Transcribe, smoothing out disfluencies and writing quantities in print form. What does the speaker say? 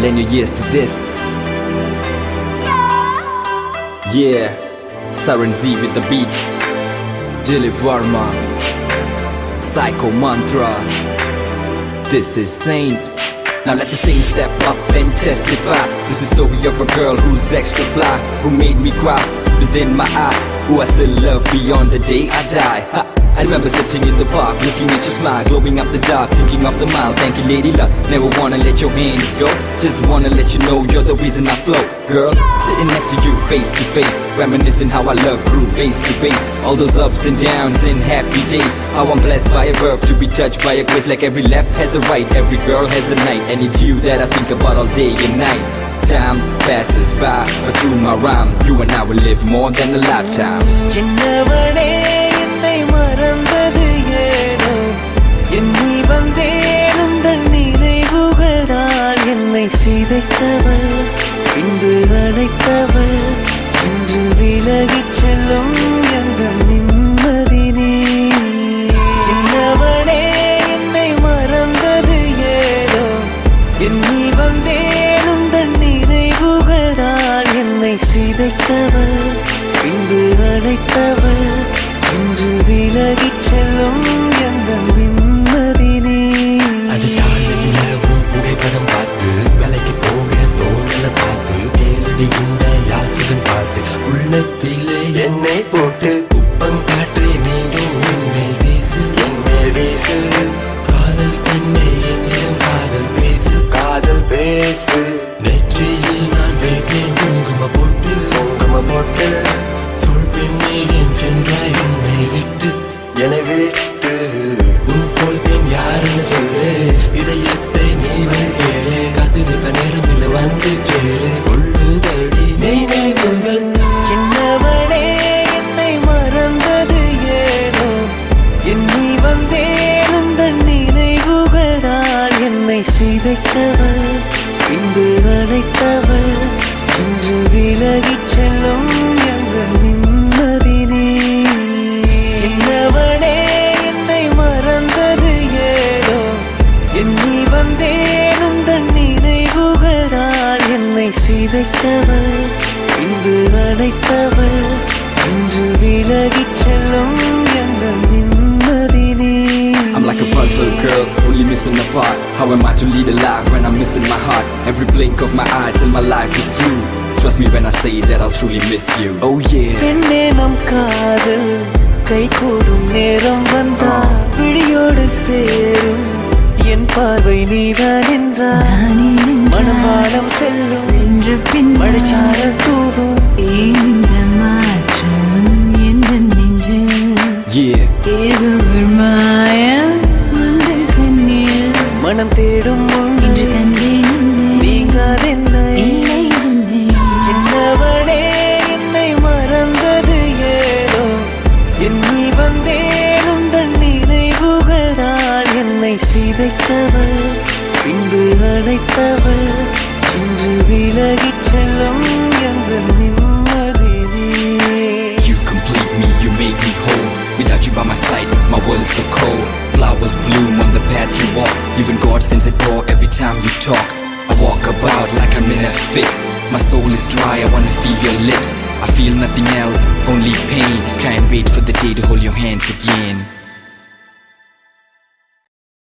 Lend your ears to this. Yeah, Saran Z with the beat. Dilip Varma, Psycho Mantra. This is Saint. Now let the saint step up and testify. This is the story of a girl who's extra fly, who made me cry within my eye, who I still love beyond the day I die. Ha. I remember sitting in the park, looking at your smile, glowing up the dark, thinking of the mile. Thank you, lady luck. Never wanna let your hands go. Just wanna let you know you're the reason I flow. Girl, sitting next to you, face to face, reminiscing how I love grew base to base. All those ups and downs and happy days. How I'm blessed by a birth to be touched by a grace. Like every left has a right, every girl has a night, and it's you that I think about all day and night. Time passes by, but through my rhyme, you and I will live more than a lifetime. மறந்தது ஏனோ எண்ணி வந்தேன் உந்தன் நினைவுகளால் என்னை சிதைத்தவள் பின்பு அழைத்தவள் இன்று விலகிச் செல்லும் எந்த நிம்மதி நீ என்னவளே என்னை மறந்தது ஏனோ எண்ணி வந்தேன் உந்தன் நினைவுகளால் என்னை சிதைத்தவள் பின்பு அழைத்தவள் இன்று விலகிச் செல்லும் எந்த நிம்மதி நீ. அடுத்தாலும் புகைப்படம் பார்த்து வேலைக்கு போக தோணல பார்த்து கேள்வி இந்த யாசிகன் பாட்டு உள்ளத்திலே என்னை போட்டு உப்பம் காற்றே மீண்டும் என்மேல் வீசு என்மேல் வீசு காதல் பெண்ணே என்னிடம் காதல் பேசு காதல் பேசு நெற்றியில் நான் வைத்தேன் குங்கும போட்டு சொல் பெண்ணே என் சென்றாய் என்னை விட்டு என்னை விட்டு உன் போல் பெண் யாருன்னு சொல்லு இதயத்தை நீ வருகேளே காத்திருக்க நேரம் இல்லை வந்து சேரு உள்ளுதடி நினைவுகள் என்னவளே என்னை மறந்தது ஏனோ எண்ணி வந்தேன் உந்தன் நினைவுகளால் என்னை சிதைத்தவள் பின்பு அழைத்தவள் இன்று விலகிச் செல்லும் எந்த நிம்மதி நீ என்னவளே என்னை மறந்தது ஏனோ எண்ணி வந்தேன் உந்தன் நினைவுகளால் என்னை சிதைத்தவள் பின்பு அழைத்தவள் இன்று விலகிச் செல்லும் எந்த நிம்மதி நீ. I'm like a puzzle girl, only missing a part. How am I to lead a life when I'm missing my heart? Every blink of my eye till my life is through. Trust me when I say that I'll truly miss you. Oh yeah. பெண்ணே நம் காதல் கை கூடும் நேரம் வந்தால் விழியோடு சேரும் என் பார்வை நீதான் என்றால் மனவாளம் செல்லும் மழைச்சாரல் தூவும் இந்த மாற்றம் எந்த நெஞ்சு ஏதோ ஒரு மாயம் உந்தன் கண்ணில் மனம் தேடும் இன்று தந்தேன் நீங்காதென்னை என்னவளே என்னை மறந்தது ஏனோ எண்ணி வந்தேன் உந்தன் நினைவுகளால் என்னை சிதைத்தவள் பின்பு அழைத்தவள் இன்று விலகிச் செல்லும் எந்த நிம்மதி நீ. You complete me, you make me whole. Without you by my side, my world is so cold. Flowers bloom on the path you walk. Even God stands at door every time you talk. I walk about like I'm in a fix. My soul is dry, I wanna feel your lips. I feel nothing else, only pain. Can't wait for the day to hold your hands again.